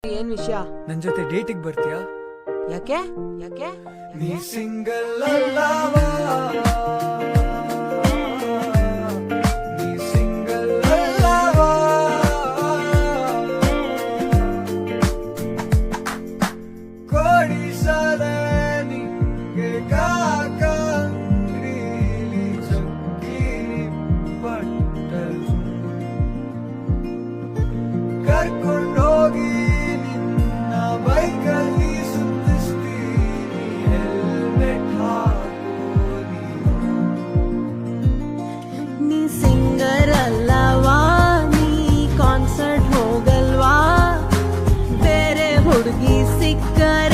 ಏನ್ ವಿಷಯ? ನನ್ ಜೊತೆ ಡೇಟಿಗೆ ಬರ್ತೀಯಾ? ಯಾಕೆ ಯಾಕೆ? ನೀ ಸಿಂಗಲ್ ಅಲ್ಲವಾ? ನೀ ಸಿಂಗಲ್ ಅಲ್ಲವಾ? ಕೊಡಿಸಲೇ ನಿಂಗೆ ಕಾಕಂಗ್ರೀಲಿ ಚಕ್ಕಿರಿ ಬಟ್ಟಲು ಕರ್ಕೊಂಡೋಗಿ ನಿನ್ನ ಬೈಕಲ್ಲಿ ಸುತ್ತಿಸ್ತೀನಿ. ಹೆಲ್ಮೆಟ್ ಹಾಕೋನಿ. ನೀ ಸಿಂಗರ್ ಅಲ್ಲವಾ? ನೀ ಕಾನ್ಸರ್ಟ್ ಹೋಗಲ್ವಾ? ಬೇರೆ ಹುಡುಗಿ ಸಿಕ್ಕರೆ